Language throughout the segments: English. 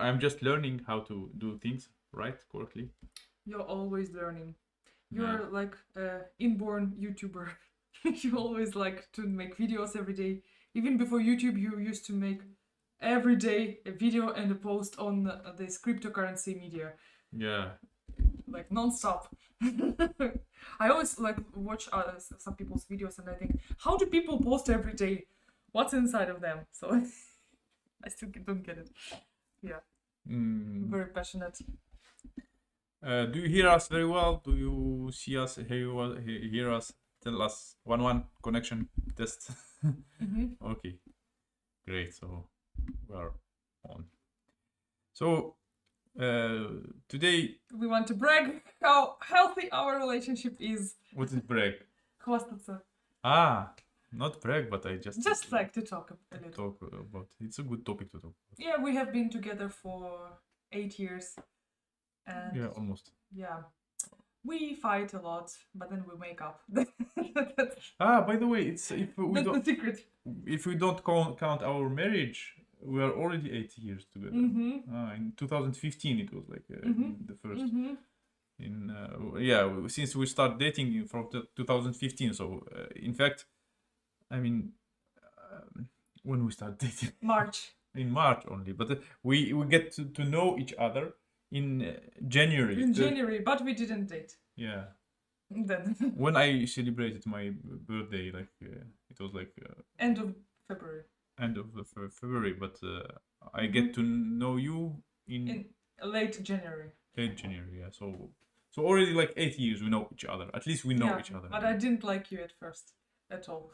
I'm just learning how to do things right, correctly. You're always learning. Yeah. You're like an inborn YouTuber. You always like to make videos every day. Even before YouTube, you used to make every day a video and a post on this cryptocurrency media, Yeah. like non-stop. I always like watch some people's videos and I think, how do people post every day? What's inside of them? So I still don't get it. Yeah, very passionate. Do you hear us very well? Do you see us? Hear us? Tell us. 1-1 connection test. Okay, great. So we are on. So today, We want to brag how healthy our relationship is. what is brag? Хвастаться. Not brag, but I Just like to talk a little. talk about. It's a good topic to talk about. Yeah, we have been together for 8 years. And Yeah, almost. yeah, we fight a lot, but then we make up. By the way, it's That's the secret. if we don't count our marriage, we are already 8 years together. In 2015, it was like the first. Since we start dating from 2015, so in fact, I mean, when we start dating, March. In March only, but we get to know each other in January. In January, but we didn't date. Yeah. Then. When I celebrated my birthday, like it was like end of February. End of February, but I get to know you in late January. Late January, yeah. So already like 8 years we know each other. At least we know each other. But I didn't like you at first, at all.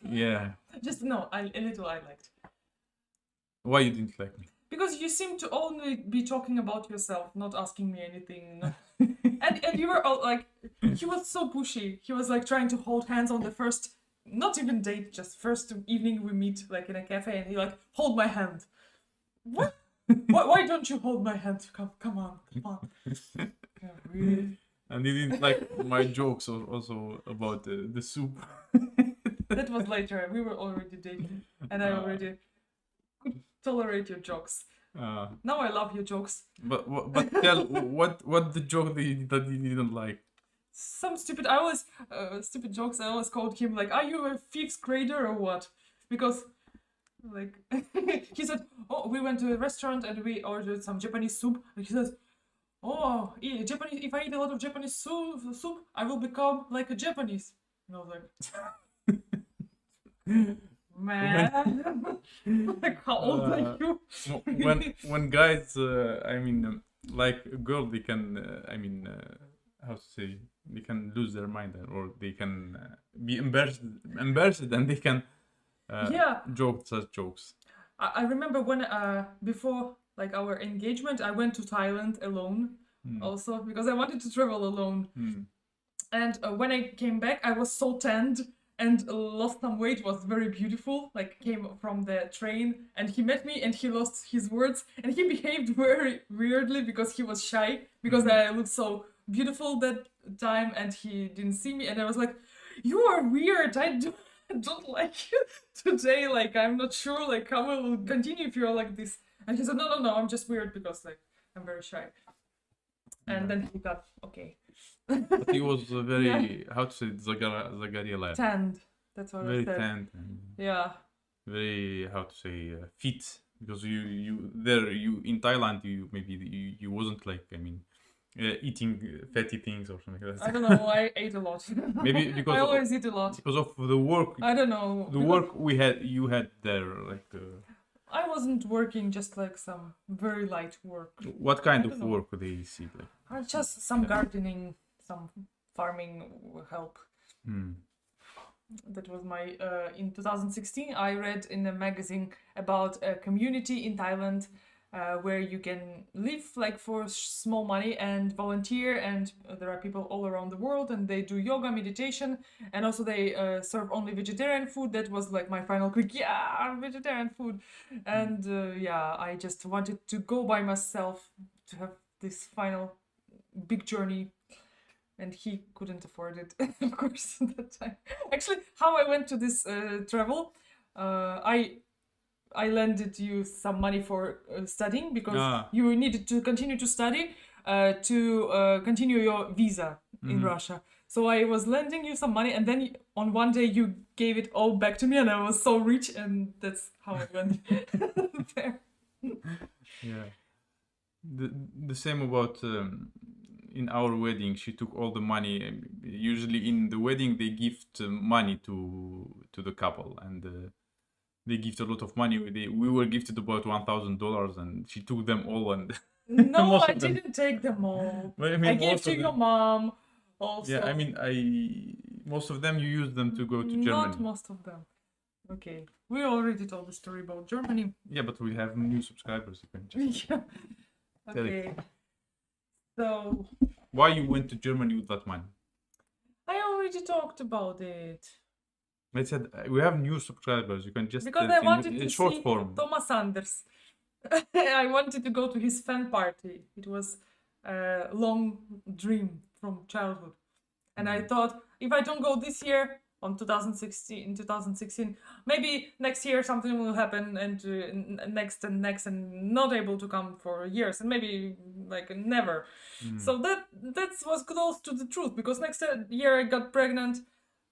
Yeah. Just no, a little I liked. Why you didn't like me? Because you seem to only be talking about yourself, not asking me anything. and you were all like, he was so pushy. He was like trying to hold hands on the first, not even date, just first evening we meet like in a cafe, and he like, hold my hand. What? why don't you hold my hand? Come on. Yeah, really. And he didn't like my jokes also about the soup. That was later. We were already dating, and I already could tolerate your jokes. Now I love your jokes. But tell what the joke that you didn't like? Some stupid stupid jokes. I always called him like, "Are you a fifth grader or what?" Because like he said, "Oh, we went to a restaurant and we ordered some Japanese soup." And he says, "Oh, Japanese. If I eat a lot of Japanese soup, I will become like a Japanese." And I was like, man, like how old are you? when guys, like a girl, they can, how to say, they can lose their mind, or they can be embarrassed, and they can joke such jokes. I remember when before like our engagement, I went to Thailand alone, also because I wanted to travel alone. And when I came back, I was so tanned and lost some weight. Was very beautiful. Like came from the train, and he met me, and he lost his words, and he behaved very weirdly because he was shy, because I looked so beautiful that time, and he didn't see me, and I was like, "You are weird. I don't like you today. Like I'm not sure. Like how I will continue if you're like this." And he said, "No, I'm just weird because like I'm very shy." And then he got okay. But he was very how to say Zagaria tanned. That's what very I said. Tanned. Yeah. Very how to say fit, because you in Thailand you wasn't like eating fatty things or something like that. I don't know. I ate a lot. Maybe because I always eat a lot because of the work. I don't know. The work you had there, like. I wasn't working, just like some very light work. What kind of work they see? Like? Just some gardening, some farming help. That was my in 2016 I read in a magazine about a community in Thailand where you can live like for small money and volunteer, and there are people all around the world, and they do yoga, meditation, and also they serve only vegetarian food. That was like my final click. Yeah, vegetarian food. And I just wanted to go by myself to have this final big journey. And he couldn't afford it, of course, at that time. Actually, how I went to this travel, I I lended you some money for studying because Ah. you needed to continue to study to continue your visa in Russia. So I was lending you some money, and then on one day you gave it all back to me, and I was so rich, and that's how I went there. Yeah. The same about in our wedding. She took all the money. Usually in the wedding they gift money to the couple, and they gift a lot of money. We were gifted about $1,000, and she took them all. And No, most I of them. didn't take them all. But I I mean, gave most to of your them. mom also. Yeah, I mean, most of them you use them to go to Germany. Not most of them. Okay, we already told the story about Germany. Yeah, but we have new subscribers. You can just Yeah. tell it. Okay. So Why you went to Germany with that money? I already talked about it I said we have new subscribers. You can just because tell I in wanted to short see form. Thomas Anders. I wanted to go to his fan party. It was a long dream from childhood, and I thought if I don't go this year, on 2016, maybe next year something will happen, and next and next, and not able to come for years, and maybe like never. So that was close to the truth, because next year I got pregnant,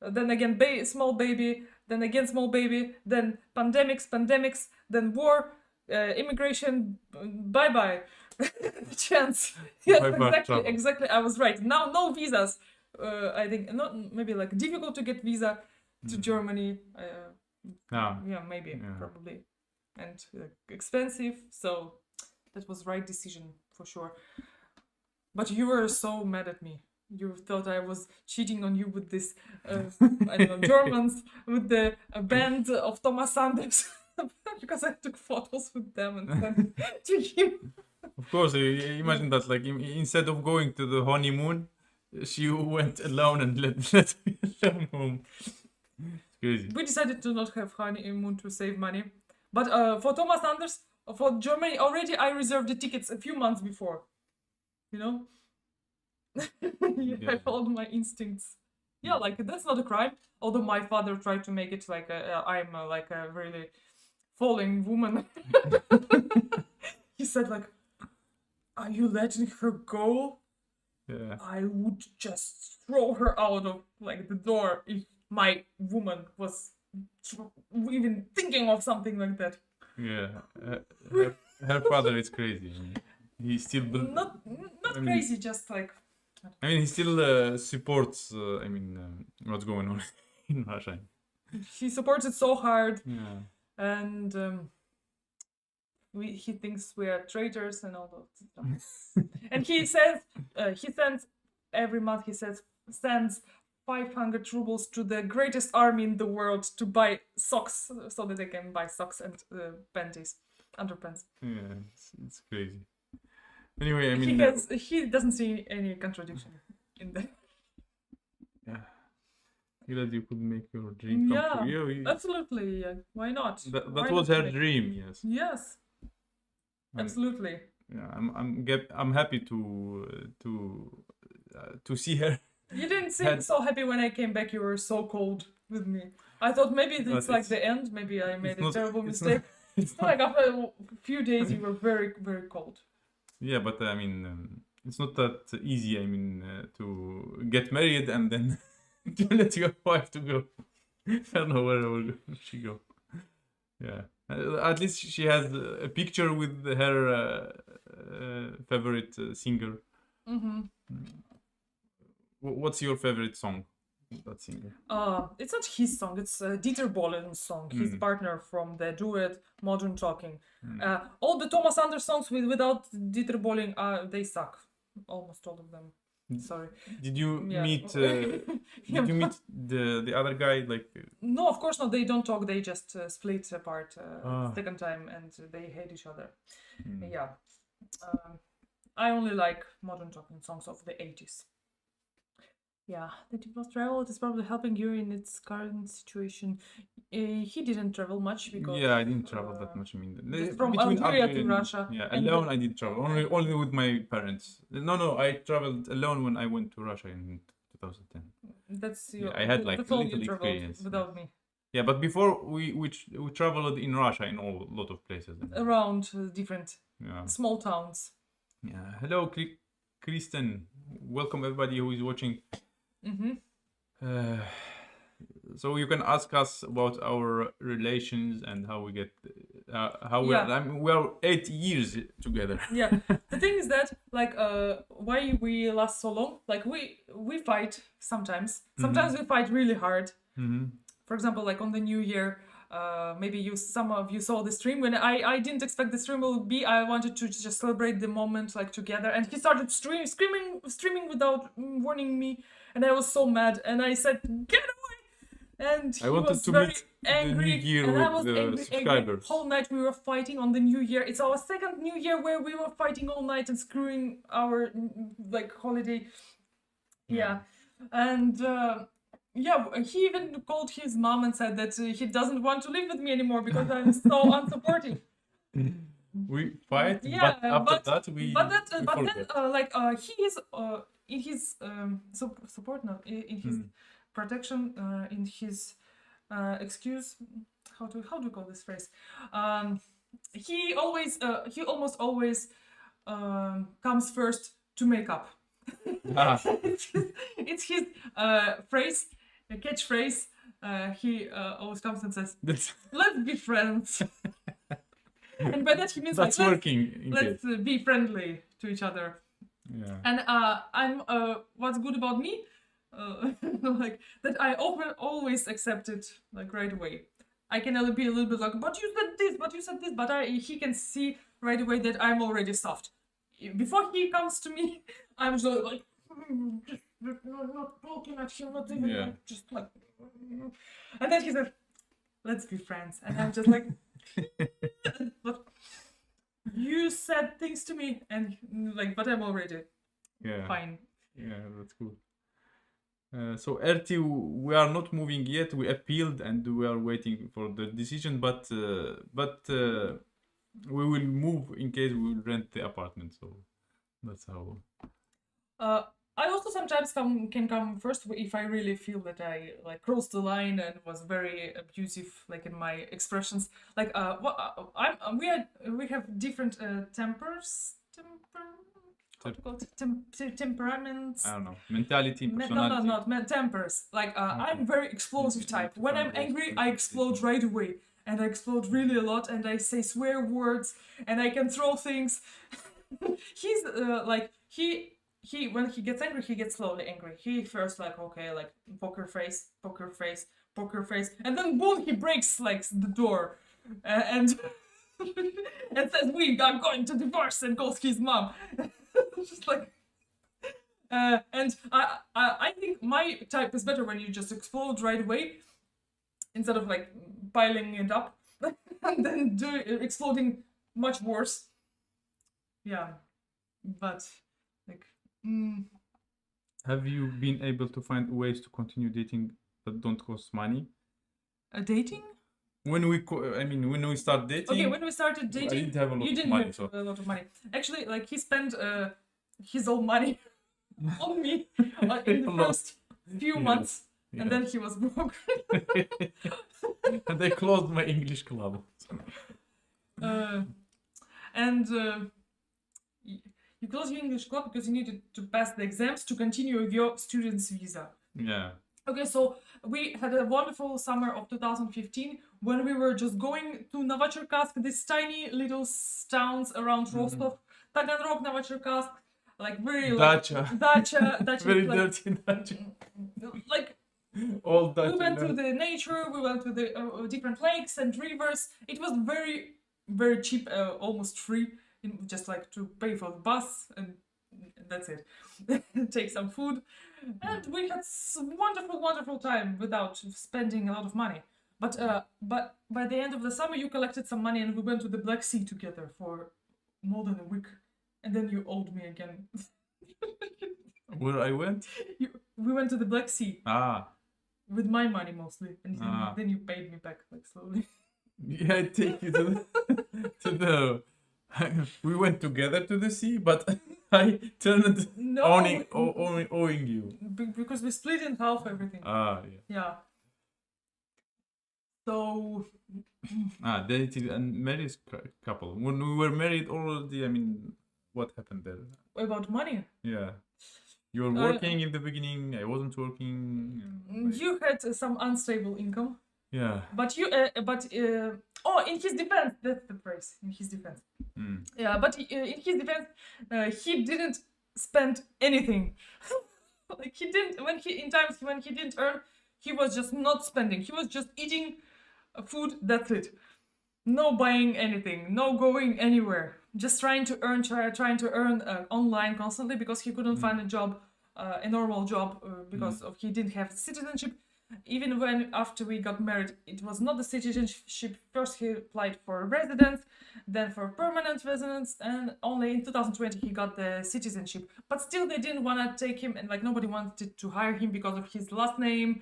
then again small baby, then again small baby, then pandemics, then war, immigration, bye bye. Chance. Yes, Bye-bye exactly. I was right. Now no visas. I think not maybe like difficult to get visa to Germany. Yeah, maybe probably, and expensive. So that was right decision for sure. But you were so mad at me. You thought I was cheating on you with this, I don't know, Germans, with the band of Thomas Anders, because I took photos with them and sent to him. Of course, imagine that. Like instead of going to the honeymoon, she went alone and let me alone home. It's crazy. We decided to not have honeymoon to save money. But for Thomas Anders, for Germany, already I reserved the tickets a few months before. You know? I followed my instincts. Yeah, like that's not a crime. Although my father tried to make it like I'm like a really falling woman. He said like, "Are you letting her go?" Yeah. I would just throw her out of like the door if my woman was even thinking of something like that. Yeah. Her father is crazy. I mean, he still not crazy, just like. I mean, he still supports. What's going on in Russia. He supports it so hard. Yeah. And he thinks we are traitors and all that stuff. And he says he sends every month. He sends 500 rubles to the greatest army in the world to buy socks, so that they can buy socks and panties, underpants. Yeah, it's crazy. Anyway, I mean, he doesn't see any contradiction in that. Yeah. That you could make your dream come true. Yeah, absolutely. Yeah. Why not? That was her dream. Yes. Yes. Absolutely. Yeah, I'm happy to see her. You didn't seem so happy when I came back. You were so cold with me. I thought maybe it's like the end. Maybe I made a terrible mistake. It's not like after a few days you were very, very cold. Yeah, but I mean, it's not that easy. I mean, to get married and then to let your wife to go. I don't know where will she go. Yeah, at least she has a picture with her favorite singer. Mm-hmm. What's your favorite song? That singer. It's not his song. It's Dieter Bohlen's song. His partner from the duet Modern Talking. All the Thomas Anders songs without Dieter Bohlen, they suck. Almost all of them. Sorry. Did you meet? Did you meet the other guy? Like. No, of course not. They don't talk. They just split apart second time, and they hate each other. Yeah. I only like Modern Talking songs of the 80s. Yeah, that you must travel. It is probably helping you in its current situation. He didn't travel much because. Yeah, I didn't travel that much. I mean, from Algeria to Russia. Yeah, alone I did travel. Only with my parents. No, I traveled alone when I went to Russia in 2010. That's your. I had like that's all little you traveled experience without me. Yeah, but before we traveled in Russia in a lot of places. Around different Yeah. small towns. Yeah. Hello, Kristen. Welcome everybody who is watching. So you can ask us about our relations and how we get how we are. I mean, we are 8 years together. Yeah. The thing is that like why we last so long? Like we fight sometimes. Sometimes we fight really hard. For example, like on the New Year, maybe some of you saw the stream when I didn't expect the stream will be. I wanted to just celebrate the moment like together, and he started streaming without warning me, and I was so mad, and I said, "Get away!" And he was very angry, and I was angry. Whole night we were fighting on the New Year. It's our second New Year where we were fighting all night and screwing our like holiday. Yeah, and. Yeah, he even called his mom and said that he doesn't want to live with me anymore because I'm so unsupportive. We fight, Yeah, but after that we. But then, like, he is in his support now, in his protection, in his excuse. How do you call this phrase? He almost always comes first to make up. It's his phrase. A catchphrase. He always comes and says, "Let's be friends," and by that he means that's like working. Let's be friendly to each other. Yeah. And I'm what's good about me, like that I always accept it like right away. I can be a little bit like, but you said this, but he can see right away that I'm already soft. Before he comes to me, I'm just like. Not looking at him, not even just like, and then he said, "Let's be friends," and I'm just like, "But you said things to me," and like, but I'm already fine. Yeah, that's cool. So RT, we are not moving yet. We appealed and we are waiting for the decision, but we will move in case we rent the apartment. So that's how. I also sometimes can come first if I really feel that I like crossed the line and was very abusive, like in my expressions. Like we have different temperaments. I don't know. Mentality, personality. Not tempers. Like I'm very explosive type. When I'm angry, I explode right away, and I explode really a lot, and I say swear words, and I can throw things. He's like he when he gets angry, he gets slowly angry. He first like okay, like poker face, and then boom, he breaks like the door, and and says we are going to divorce and calls his mom. Just like, and I think my type is better when you just explode right away, instead of like piling it up and then exploding much worse. Yeah, but like. Have you been able to find ways to continue dating that don't cost money? Dating? When we start dating. Okay, when we started dating, I didn't have a lot of money. Actually, like he spent his own money on me in the first few months, and then he was broke. And they closed my English club. You closed your English club because you needed to pass the exams to continue your student's visa. Yeah. Okay, so we had a wonderful summer of 2015 when we were just going to Novocherkassk, these tiny little towns around Rostov, Taganrog, Novocherkassk, like very dacha, very like, dirty dacha. Like all dacha. We went to the nature, we went to the different lakes and rivers. It was very, very cheap, almost free. Just like to pay for the bus and that's it. Take some food, and we had wonderful time without spending a lot of money. But by the end of the summer, you collected some money, and we went to the Black Sea together for more than a week, and then you owed me again. Where I went? We went to the Black Sea. With my money mostly, and then you paid me back like slowly. Yeah, I take you to the. We went together to the sea, but I turned owing you. Because we split in half everything. Yeah. Yeah. So dated and married couple. When we were married already, I mean, what happened there? about money. Yeah. You were working in the beginning, I wasn't working. You had some unstable income. Yeah. But in his defense, that's the phrase. In his defense. Yeah, but in his defense, he didn't spend anything. Like he didn't when he didn't earn, he was just not spending. He was just eating food. That's it. No buying anything. No going anywhere. Just trying to earn online constantly because he couldn't find a job, a normal job, because of he didn't have citizenship. Even when after we got married, it was not the citizenship. First he applied for residence, then for permanent residence, and only in 2020 he got the citizenship. But still they didn't want to take him, and like nobody wanted to hire him because of his last name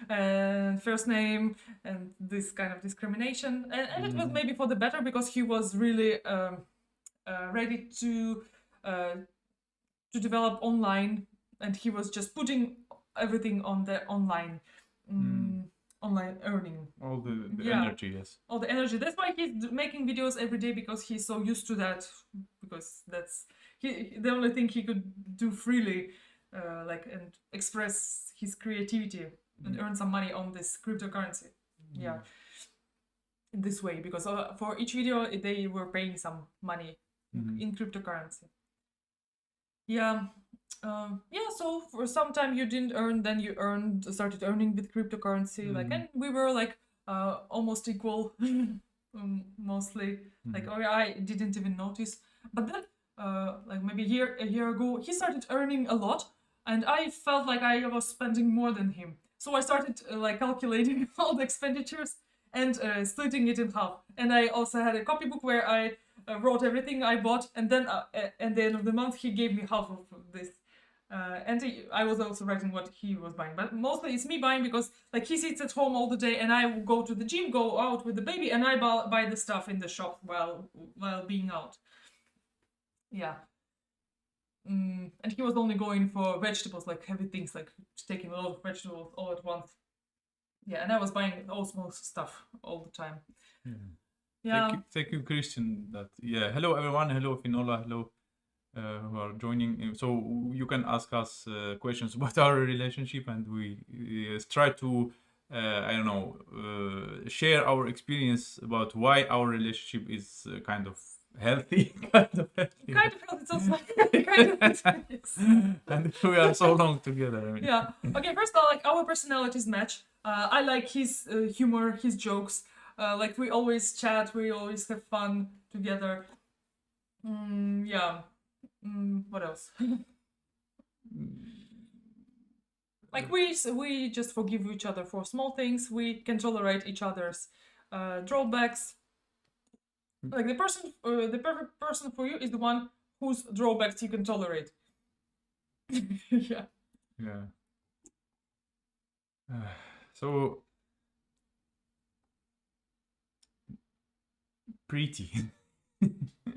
and first name and this kind of discrimination. And it was maybe for the better because he was really ready to develop online, and he was just putting everything on the online earning. All the energy, yes. All the energy. That's why he's making videos every day, because he's so used to that. Because that's the only thing he could do freely, and express his creativity and earn some money on this cryptocurrency. Yeah, in this way, because for each video they were paying some money in cryptocurrency. Yeah. So for some time you didn't earn, then you started earning with cryptocurrency, and we were almost equal, mostly. I didn't even notice. But then, maybe a year ago, he started earning a lot, and I felt like I was spending more than him. So I started calculating all the expenditures and splitting it in half. And I also had a copybook where I wrote everything I bought, and then at the end of the month he gave me half of this. I was also writing what he was buying, but mostly it's me buying, because he sits at home all the day, and I go to the gym, go out with the baby, and I buy the stuff in the shop while being out. Yeah. And he was only going for vegetables, heavy things, taking a lot of vegetables all at once. Yeah, and I was buying all small stuff all the time. Yeah. Thank you, Christian. Hello everyone. Hello Finola. Hello. Who are joining. So you can ask us questions about our relationship, and we try to share our experience about why our relationship is kind of healthy. Kind of healthy sounds like kind of and we are so long together. I mean. Yeah. Okay, first of all, our personalities match. I like his humor, his jokes. We always chat, we always have fun together. Yeah. What else? We just forgive each other for small things. We can tolerate each other's drawbacks. The perfect person for you is the one whose drawbacks you can tolerate. Yeah. Yeah. So pretty.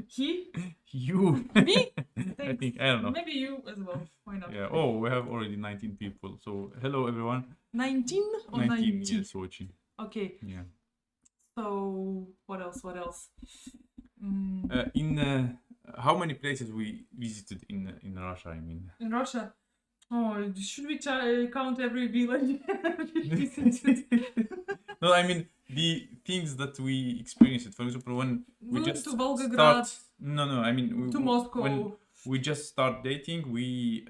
He? You. Me? I don't know. Maybe you as well. Why not? Yeah. Oh, we have already 19 people. So hello everyone. 19 or 90? Yes, watching. Okay. Yeah. So what else? In how many places we visited in Russia? I mean. In Russia. Oh, should we count every village? No, I mean the things that we experienced. For example, when we just to Volgograd. No, I mean to Moscow. When we just start dating, we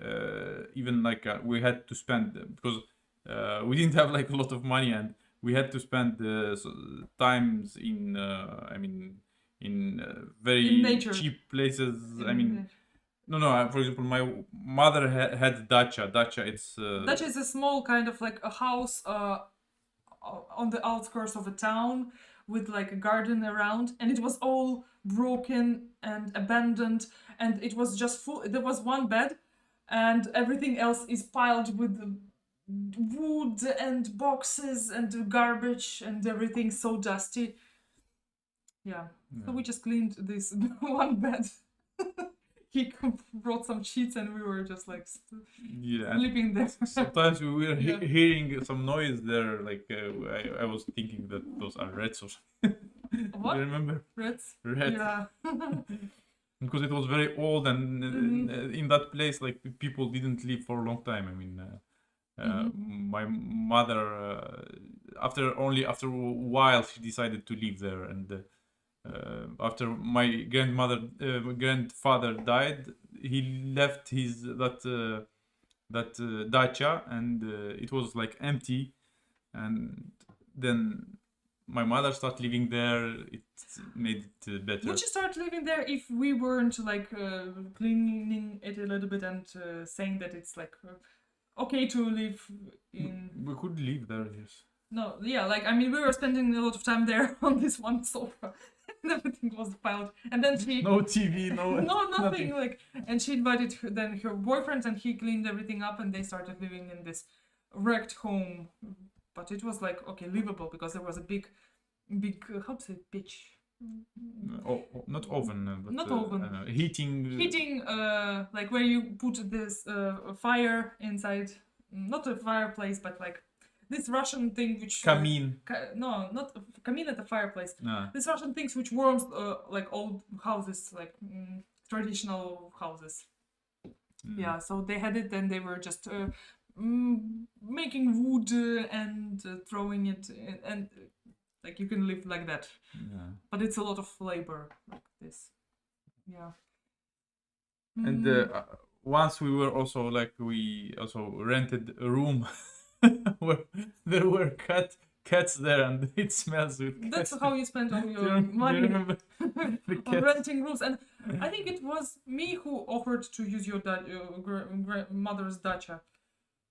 even we had to spend, because we didn't have a lot of money, and we had to spend times in very cheap places. No. For example, my mother had dacha. Dacha is a small kind of a house on the outskirts of a town with a garden around, and it was all broken and abandoned, and it was just full. There was one bed, and everything else is piled with wood and boxes and garbage and everything, so dusty. Yeah. So we just cleaned this one bed. he brought some sheets and we were just like Yeah. sleeping there. Sometimes we were Yeah. hearing some noise there. Like I was thinking that those are rats or something. What? You remember? Rats? Rats. Yeah. Because it was very old and in that place, like people didn't live for a long time. I mean, my mother, after a while, she decided to live there, and after my grandfather died, he left his dacha, and it was like empty, and then my mother started living there. It made it better. Would you start living there if we weren't like cleaning it a little bit and saying that it's like okay to live in? We could live there, yes. No, yeah, like I mean, we were spending a lot of time there on this one sofa, and everything was piled. And then she No TV, no no nothing like, and she invited then her boyfriend, and he cleaned everything up, and they started living in this wrecked home. But it was like okay, livable because there was a big how to say pitch. Not oven, but Not oven. heating. Like where you put this fire inside, not a fireplace, but like this Russian thing which Kamin. No, not kamin at the fireplace. Nah. This Russian things which warms like old houses, like traditional houses. Yeah, so they had it, and they were just making wood and throwing it, and like you can live like that. Yeah. But it's a lot of labor like this. Yeah. And once we were also like we also rented a room where there were cats there, and it smells with cats. That's how you spend all your money Do you remember on renting rooms. And I think it was me who offered to use your grandmother's dacha.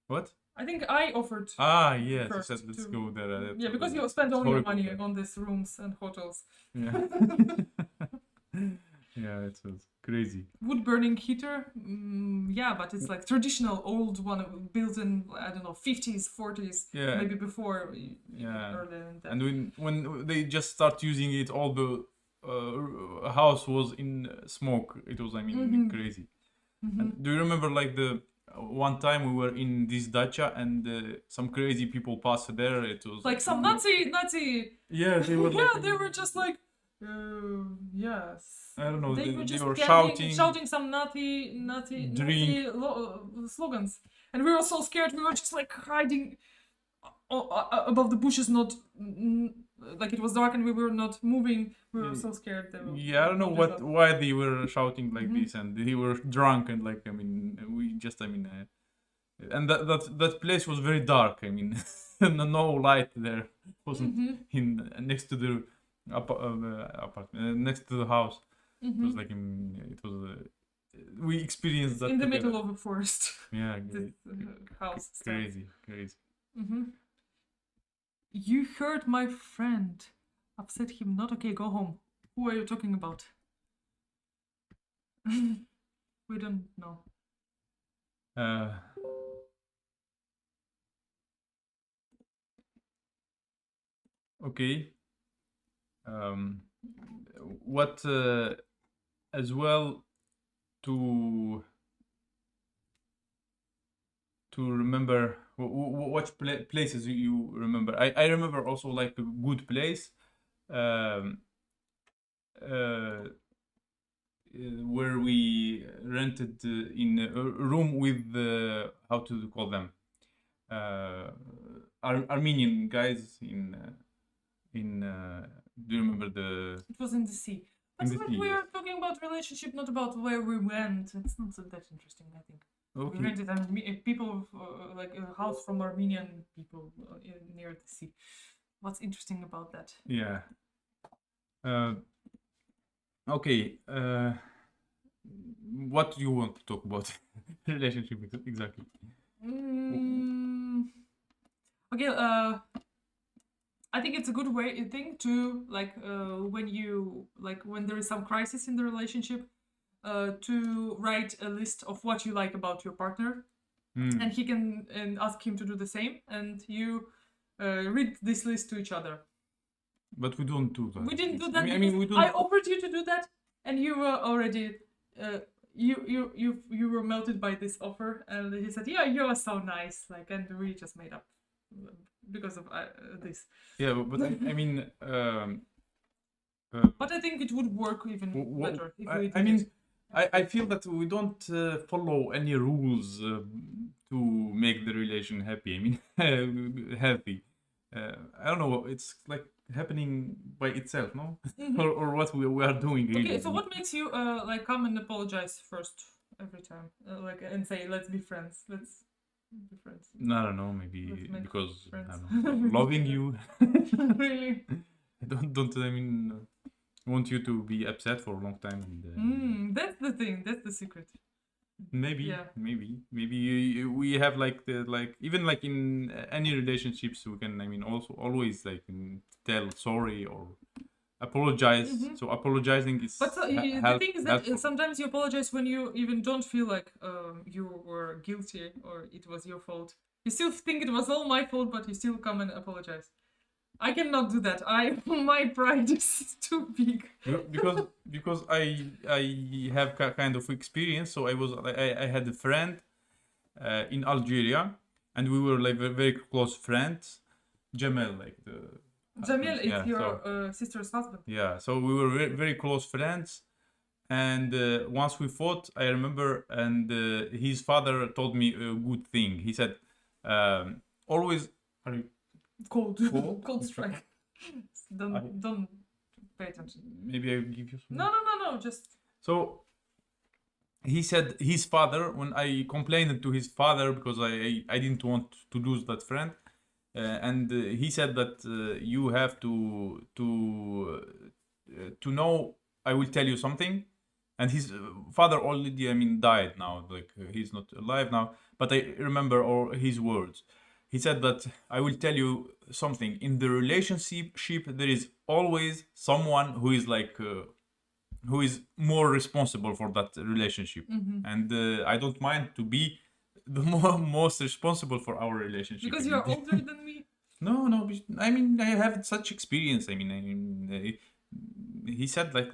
What? I think I offered. Ah, yes. First You said let's to- go there. Yeah, because you spend all your horrible. money on these rooms and hotels. Yeah. Yeah, it was crazy. Wood burning heater, yeah, but it's like traditional old one built in I don't know 50s, 40s, Yeah. maybe before. Yeah. Earlier than that. And when they just start using it, all the house was in smoke. It was, I mean, crazy. And do you remember like the one time we were in this dacha and some crazy people passed there? It was like some Nazi. Yeah, they were. Yeah, like, they were just like. Yes. I don't know. They were just were shouting some Nazi Drink. slogans, and we were so scared. We were just like hiding above the bushes, not like it was dark, and we were not moving. We were so scared. Yeah, I don't know why they were shouting like this, and they were drunk, and like I mean, and that place was very dark. I mean, no light there. Wasn't in next to the apartment, next to the house. It was like we experienced that in the together. middle of a forest. Yeah, This house. crazy. You hurt my friend. Upset him. Not okay. Go home. Who are you talking about? We don't know. Okay. What as well to remember what places you remember. I remember also like a good place where we rented in a room with how to call them Armenian guys in do you remember the It was in the sea. But the sea, we yes. are talking about relationship, not about where we went. It's not so that interesting, I think. Okay. We rented people like a house from Armenian people near the sea. What's interesting about that? Yeah. Okay. What do you want to talk about? Relationship exactly. Okay. I think it's a good thing to like when there is some crisis in the relationship, to write a list of what you like about your partner, and he can and ask him to do the same, and you read this list to each other. But we don't do that. We didn't do that. I mean, we don't. I offered you to do that, and you were already you were melted by this offer, and he said, "Yeah, you are so nice," like, and we just made up because of this. Yeah, but I mean, But I think it would work even better if we did I mean, it. I feel that we don't follow any rules to make the relation happy. I mean, healthy. I don't know. It's like happening by itself, no? Or what we are doing really. Okay, so what makes you like come and apologize first every time, like, and say, "Let's be friends. Let's be friends." I don't know. Maybe Let's make because I friends. don't know, loving you. Really? I don't. I mean, want you to be upset for a long time. And, That's the thing. That's the secret. maybe Yeah. maybe we have like the like even like in any relationships we can I mean also always like tell sorry or apologize. So apologizing is But the thing is that helpful. sometimes you apologize when you even don't feel like you were guilty or it was your fault. You still think it was all my fault, but you still come and apologize. I cannot do that. My pride is too big. Because I have kind of experience. So I had a friend in Algeria, and we were like very close friends. Jamel, like the Jamil is yeah, your sister's husband. yeah. So we were very close friends, and once we fought, I remember, and his father told me a good thing. He said, "Always." Are you Cold. cold? Cold strike. Don't pay attention. Maybe I'll give you some. No. Just. So he said his father, when I complained to his father because I didn't want to lose that friend, and he said that you have to know. I will tell you something, and his father already I mean died now, like he's not alive now. But I remember all his words. He said that I will tell you something. In the relationship, there is always someone who is like. Who is more responsible for that relationship, and I don't mind to be the most responsible for our relationship Because you're older than me. no I mean I have such experience. I mean he said like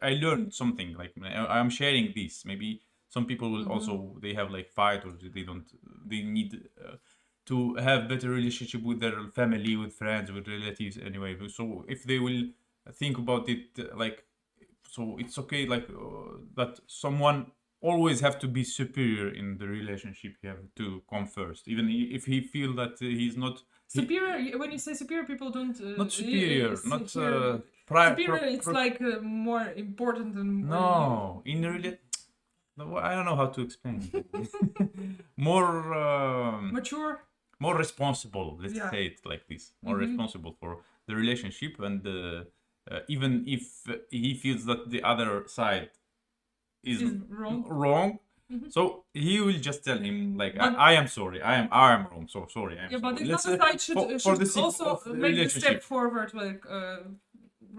I learned something, like I'm sharing this. Maybe some people will also they have like fight or they don't they need to have better relationship with their family, with friends, with relatives anyway. So if they will think about it like so it's okay like that someone always have to be superior in the relationship. You have to come first even if he feel that he's not superior. When you say superior, people don't not superior not superior. It's like more important than no in really no, I don't know how to explain more mature, more responsible, let's Yeah. say it like this, more responsible for the relationship. And even if he feels that the other side is wrong, so he will just tell him like I am sorry, I am wrong, so sorry, I'm Yeah, but sorry. the other side should the sake also of the make the step relationship. forward, like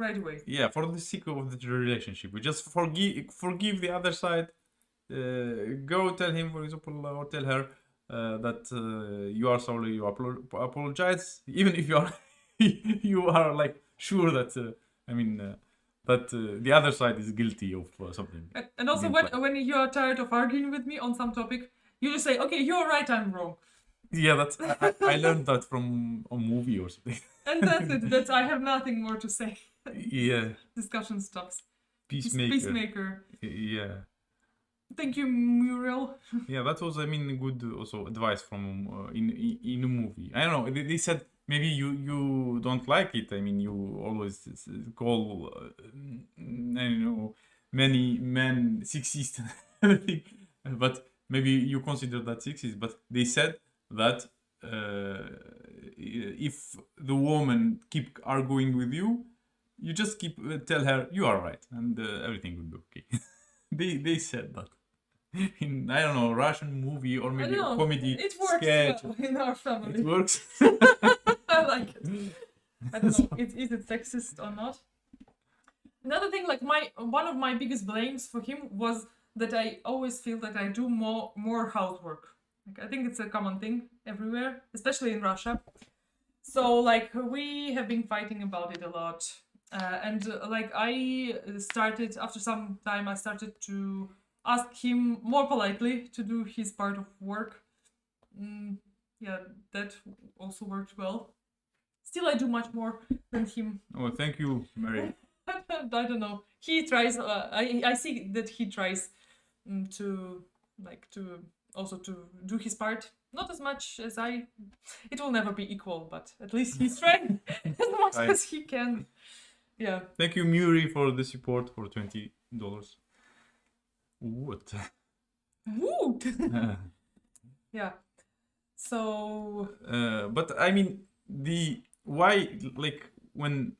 right away. Yeah, for the sake of the relationship, we just forgive the other side. Go tell him, for example, or tell her that you are sorry, you apologize, even if you are you are like sure that I mean that the other side is guilty of something. And also when you are tired of arguing with me on some topic, you just say, okay, you're right, I'm wrong. Yeah, that's I learned that from a movie or something. And that's it. That's I have nothing more to say. Yeah. Discussion stops. Peacemaker. Yeah. Thank you, Muriel. Yeah, that was I mean good also advice from in a movie. I don't know. They said maybe you don't like it. I mean, you always call I don't know many men sexist and everything, but maybe you consider that sexist. But they said that if the woman keep arguing with you, you just keep tell her you are right and everything will be okay. They said that. In I don't know Russian movie or maybe a comedy it works sketch. well in our family. It works. I like it. I don't know. Is it sexist or not? Another thing, like one of my biggest blames for him was that I always feel that I do more housework. Like I think it's a common thing everywhere, especially in Russia. So like we have been fighting about it a lot, and like I started after some time I started to ask him more politely to do his part of work. Yeah, that also worked well. Still, I do much more than him. Oh, thank you, Mary. I don't know. He tries. I see that he tries to also to do his part. Not as much as I. It will never be equal, but at least he's trying as much Right. as he can. Yeah. Thank you, Muri, for the support for $20. What? Woot! Yeah. So. But I mean, why, like, when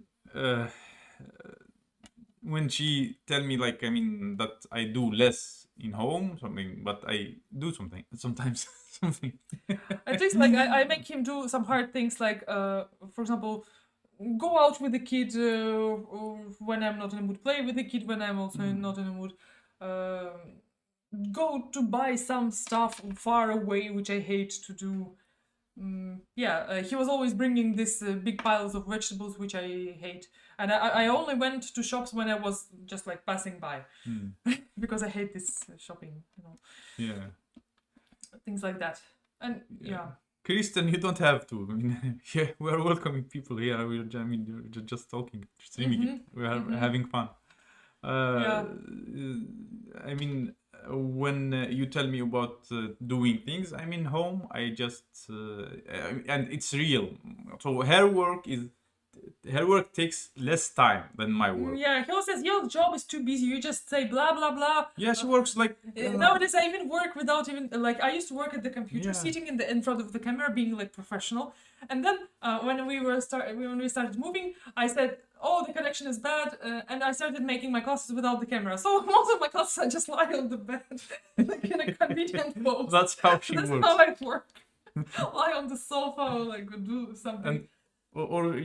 she tell me, like, I mean, that I do less in home something, but I do something sometimes. Something. At least, like, I make him do some hard things, like, for example, go out with the kid when I'm not in the mood, play with the kid when I'm also not in the mood, go to buy some stuff far away, which I hate to do. He was always bringing these big piles of vegetables, which I hate. And I only went to shops when I was just like passing by. Because I hate this shopping, you know. Yeah. Things like that. And yeah. Kristen, you don't have to. I mean, yeah, we're welcoming people here. I mean, you're just talking, streaming it. We are having fun. I mean, when you tell me about doing things, I'm in home. I just and it's real. So her work takes less time than my work. Yeah, he always says your job is too busy. You just say blah blah blah. Yeah, she works like nowadays. I even work without even like I used to work at the computer, Yeah. sitting in front of the camera, being like professional. And then when we started moving, I said, "Oh, the connection is bad," and I started making my classes without the camera. So most of my classes I just lie on the bed, like in a convenient pose. That's how she That's works. how I work. Lie on the sofa or like do something. And or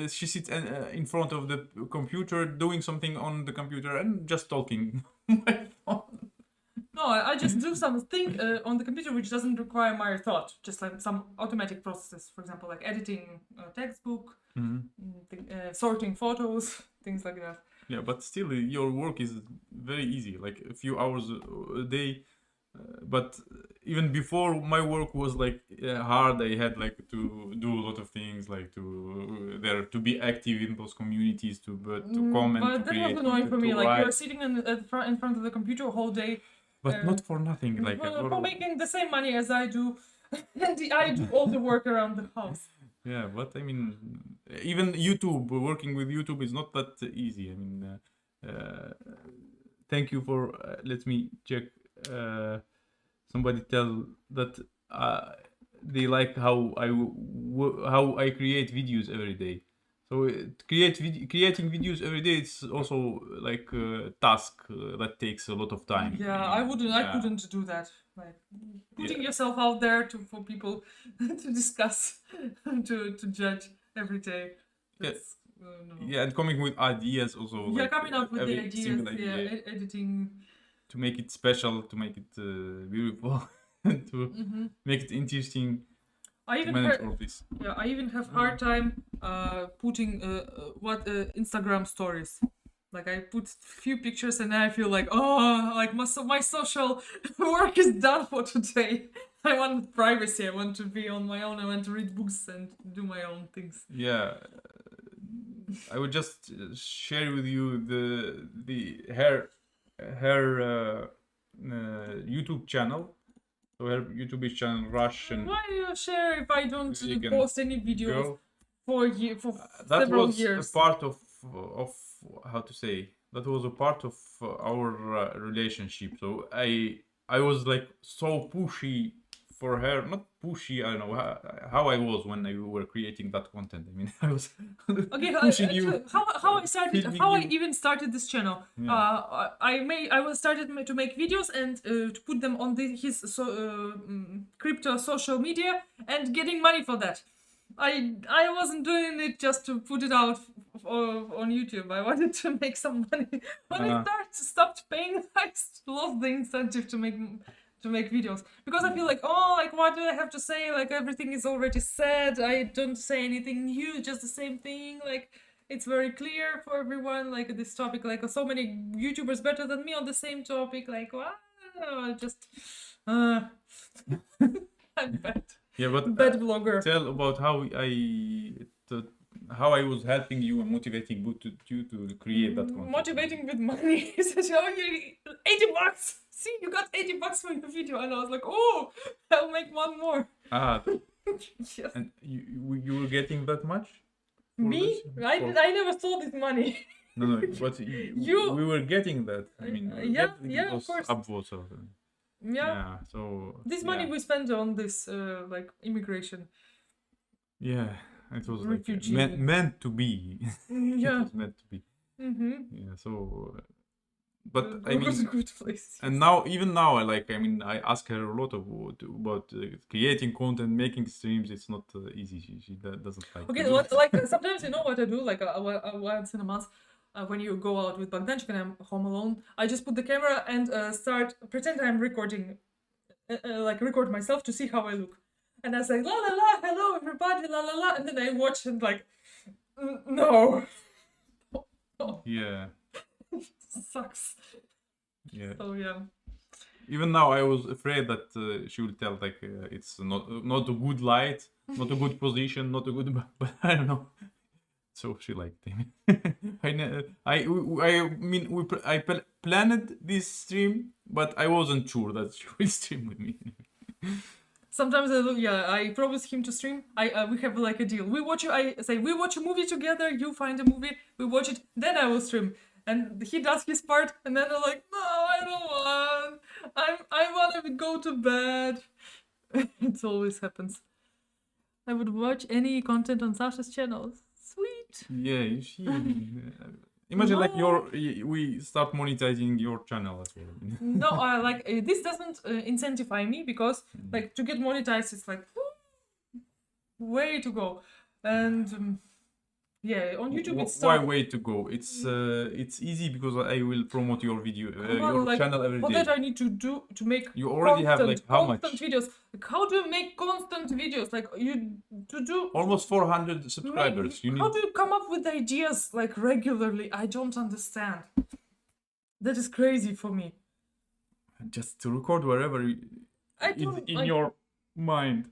she sits in front of the computer doing something on the computer and just talking. My phone. No, I just do something on the computer which doesn't require my thought, just like some automatic processes, for example, like editing a textbook, sorting photos, things like that. Yeah, but still, your work is very easy, like a few hours a day. But even before, my work was like hard. I had like to do a lot of things, like to be active in those communities, to comment, But to that create, was annoying for me. to Like write. you're sitting in front of the computer a whole day. But not for nothing. Like for making the same money as I do, and I do all the work around the house. Yeah, but I mean, even YouTube, working with YouTube is not that easy. I mean, thank you for let me check. Somebody tell that they like how I create videos every day. So creating videos every day, it's also like a task that takes a lot of time. Yeah, I couldn't do that. Like putting yourself out there for people to discuss, to judge every day. That's, no. Yeah, and coming with ideas also. Yeah, like, coming up with the every ideas. single idea. Yeah, editing. To make it special, to make it beautiful, to make it interesting. I even I even have hard time putting Instagram stories. Like I put few pictures and then I feel like, oh, like my social work is done for today. I want privacy. I want to be on my own. I want to read books and do my own things. Yeah, I would just share with you her YouTube channel. So her YouTube channel, Rush, and why do you share if I don't post any videos for that several was years? a part of how to say, that was a part of our relationship. So I was like so pushy for her, not pushy. I don't know how I was when we were creating that content. I mean, I was pushing you. How I even started this channel. Yeah. I was started to make videos and to put them on his crypto social media and getting money for that. I wasn't doing it just to put it out on YouTube. I wanted to make some money. When I stopped paying, I lost the incentive to make videos, because I feel like, oh, like what do I have to say? Like everything is already said. I don't say anything new, just the same thing. Like it's very clear for everyone, like this topic, like so many YouTubers better than me on the same topic, like wow, just I'm bad. Yeah, but Bad vlogger. tell about how I was helping you and motivating you to create that content. Motivating with money. He said, oh, you 80 bucks. See, you got 80 bucks for your video. And I was like, oh, I'll make one more. Ah, Yes. and you were getting that much? for Me? this? I never saw this money. No, but we were getting that. I mean, we yeah, get yeah, of those course. upvotes of Yeah. So This money yeah. we spent on this, like, immigration. Yeah, it was like Refugee. meant to be. It Yeah. was meant to be. Mm-hmm. Yeah. So, but I It was a mean, good place. and now even now, I ask her a lot about creating content, making streams. It's not easy. She doesn't like. Okay, to do it. like sometimes you know what I do, like once in a month, when you go out with Bogdanchik and I'm home alone, I just put the camera and pretend I'm recording, like record myself to see how I look, and I say la la la, hello everybody, la la la, and then I watch and like, no, Yeah. sucks. Yeah. So yeah. Even now, I was afraid that she will tell like it's not a good light, not a good position, not a good. But I don't know. So she liked him. I planned this stream, but I wasn't sure that she will stream with me. Sometimes I look, yeah, I promise him to stream. We have like a deal. I say we watch a movie together. You find a movie, we watch it, then I will stream. And he does his part, and then I'm like, no, I don't want. I want to go to bed. It always happens. I would watch any content on Sasha's channel. Sweet. Yeah, you see. Imagine like we start monetizing your channel as well. No, this doesn't incentivize me because like to get monetized, it's like way to go, and yeah, on YouTube it's Why way to go? It's easy because I will promote your video, your like, channel every for day. that I need to make. You already have like how much? Constant videos. Like, how do you make constant videos? Like you to do Almost 400 subscribers. You need. How do you come up with ideas like regularly? I don't understand. That is crazy for me. Just to record wherever it's in your mind.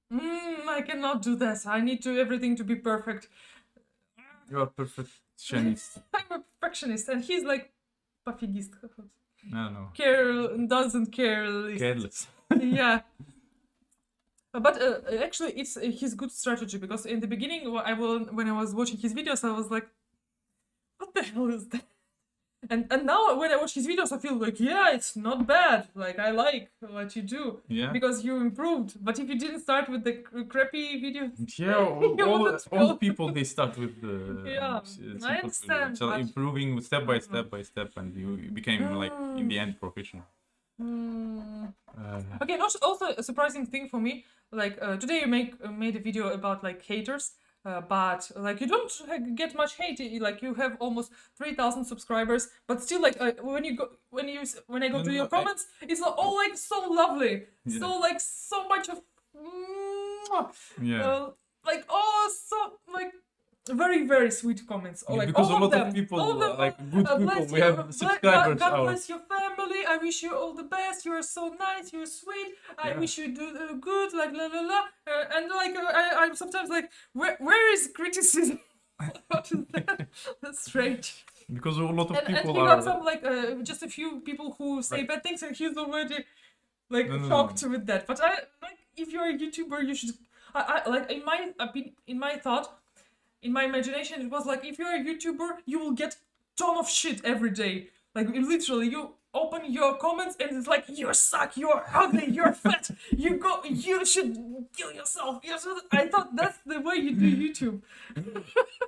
I cannot do this. I need everything to be perfect. You are perfectionist. I'm a perfectionist, and he's like pafigist. No. Doesn't care. Careless. Yeah. But actually, it's his good strategy because in the beginning, when I was watching his videos, I was like, "What the hell is that?" And now when I watch his videos, I feel like, yeah, it's not bad. Like I like what you do because you improved. But if you didn't start with the crappy videos, all the people they start with the I understand. So improving step by step, and you became like in the end professional. Okay, also a surprising thing for me. Like today you made a video about like haters. But like you don't get much hate. Like you have almost 3,000 subscribers, but still like when I go to your comments, it's all like so lovely, so like so much of like so like very very sweet comments. Like because all a lot of of people them, like good people we have subscribers. God bless your family. I wish you all the best. You are so nice. You're sweet. I wish you do good. Like la la la. And like I'm sometimes like, where is criticism? What is that? That's strange. Because a lot of people and he got some like just a few people who say bad things, and he's already like shocked with that. But if you're a YouTuber, you should. I like in my thought. In my imagination, it was like if you're a YouTuber, you will get ton of shit every day. Like literally, you open your comments and it's like you suck, you're ugly, you're fat, you should kill yourself. I thought that's the way you do YouTube.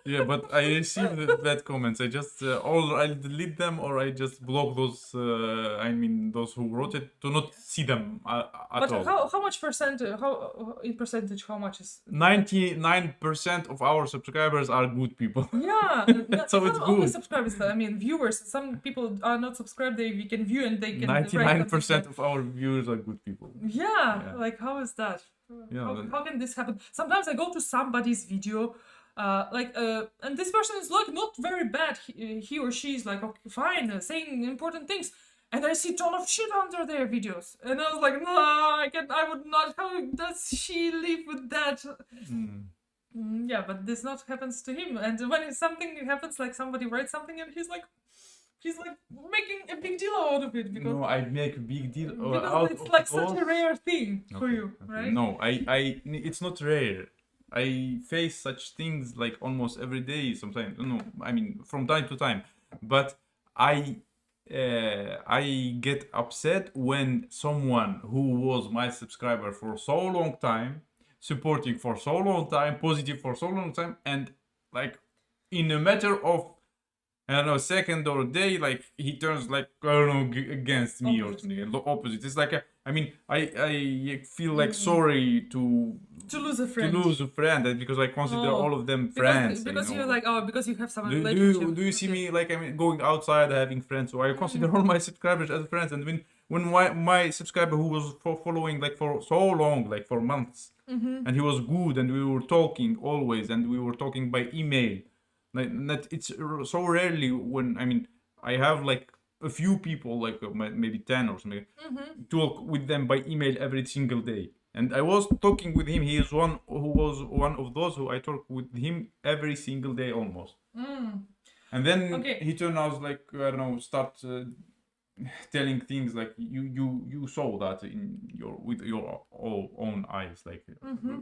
Yeah, but I received bad comments. I just I delete them or I just block those. Those who wrote it to not see them at but all. But how much percent? How in percentage? How much is? 99% of our subscribers are good people. Yeah, so it's not only good. subscribers. I mean, viewers. Some people are not subscribed. We can view and they can. 99% of our viewers are good people. Yeah, like how is that? Yeah, how can this happen? Sometimes I go to somebody's video. and this person is like not very bad. He or she is like okay, fine, saying important things, and I see ton of shit under their videos, and I was like, no, I would not. How does she live with that? Yeah, but this not happens to him. And when something happens, like somebody writes something, and he's like making a big deal out of it because No, I make a big deal because out it's of like those. such a rare thing for Okay, you, okay. right? No, it's not rare. I face such things like almost every day sometimes. No, I mean from time to time. But I get upset when someone who was my subscriber for so long time, supporting for so long time, positive for so long time, and like in a matter of I don't know, second or day, like he turns like I don't know against me or Opposite. something. The opposite. It's like I mean, I feel like sorry To lose a friend. because I consider Oh, all of them friends. because you you're know. like because you have some Do, do relationship. you do you see Okay. me like I mean going outside having friends? So I consider all my subscribers as friends. And when my subscriber who was following like for so long, like for months, and he was good, and we were talking always, and we were talking by email. Like that, it's so rarely when I mean I have like a few people like maybe 10 or something talk with them by email every single day. And I was talking with him. He is one who was one of those who I talk with him every single day almost. And then Okay. he turned out like I don't know, start telling things like you saw that in your with your own eyes. Like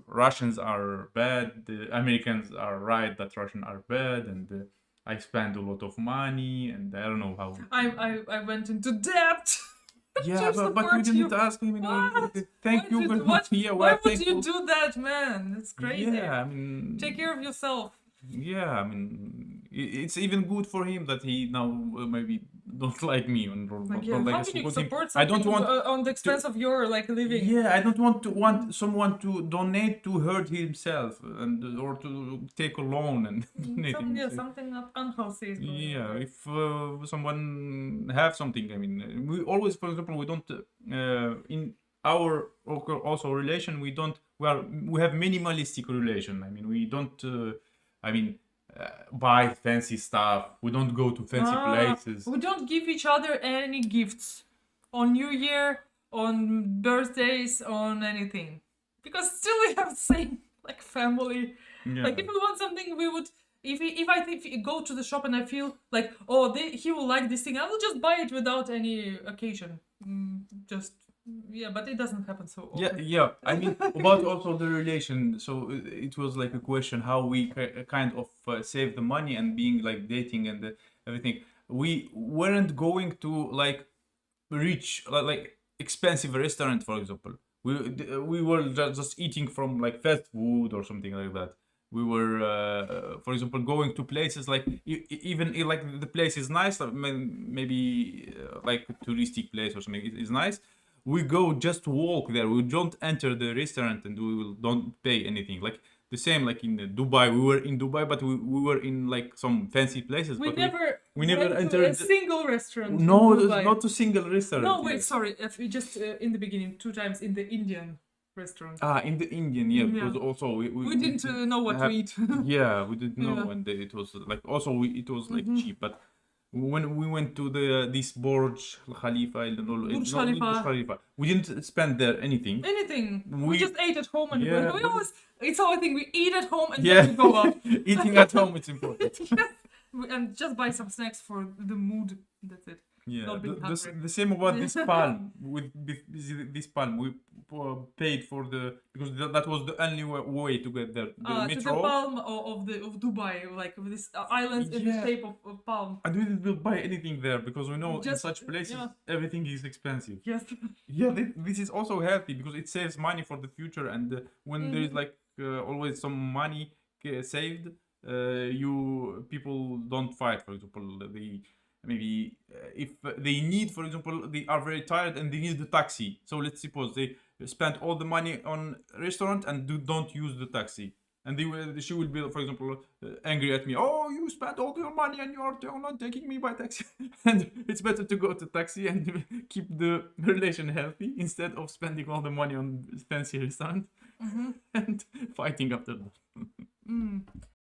Russians are bad, the Americans are right that Russians are bad, and I spend a lot of money, and I don't know how. I went into debt. Yeah, to but you support didn't ask him. You know, What? thank you very Why, much. Yeah, why we're would you thankful. do that, man? It's crazy. Yeah, I mean, Take care of yourself. yeah, I mean, it's even good for him that he now maybe don't like me and Like, don't like how I can you support him. support I don't something want on the expense of your like living? Yeah, I don't want someone to donate to hurt himself and or to take a loan and donate him. Something unhealthy is going on Yeah, there. if someone have something, I mean, we always, for example, we don't in our also relation, we have minimalistic relation. I mean, we don't, I mean, buy fancy stuff. We don't go to fancy places. We don't give each other any gifts on New Year, on birthdays, on anything, because still we have the same like family. Yeah. Like if we want something, we would. If I think go to the shop and I feel like he will like this thing, I will just buy it without any occasion. Just yeah, but it doesn't happen so often. Yeah. I mean, about also the relation. So it was like a question how we kind of save the money and being like dating and everything. We weren't going to like rich like expensive restaurant, for example. We were just eating from like fast food or something like that. We were for example going to places like even like the place is nice, like, maybe like a touristic place or something is nice. We go just to walk there. We don't enter the restaurant and we will don't pay anything. Like the same like in Dubai. We were in Dubai, but we were in like some fancy places. We But never we never went to entered a single restaurant. no, in there's Dubai. not a single restaurant. No, wait, here. sorry. If we just in the beginning, 2 times in the Indian restaurant. In the Indian, yeah, because also we didn't know what to eat. Yeah, we didn't know, Yeah. and it was like also it was like cheap. But when we went to this Burj Khalifa, I don't know, it's not Khalifa. Burj Khalifa. We didn't spend there anything. Anything. We just ate at home and Yeah, we but- always. It's our thing. We eat at home and Yeah, then we go out. eating at home it's important. And just buy some snacks for the mood. That's it. Yeah, Not being hungry. the same about this palm. With this palm, we paid for because that was the only way to get there. The To metro. the palm of Dubai, like with this islands in the Yeah. shape of palm. And we didn't buy anything there because we know in Just- such places yeah. everything is expensive. Yes. Yeah, this is also healthy because it saves money for the future. And when there is like always some money saved, you people don't fight. For example, they maybe if they need, for example, they are very tired and they need the taxi. So let's suppose they spend all the money on restaurant and don't use the taxi. And she will be, for example, angry at me. Oh, you spent all your money and you're not taking me by taxi. And it's better to go to taxi and keep the relation healthy instead of spending all the money on fancy restaurant and fighting after that.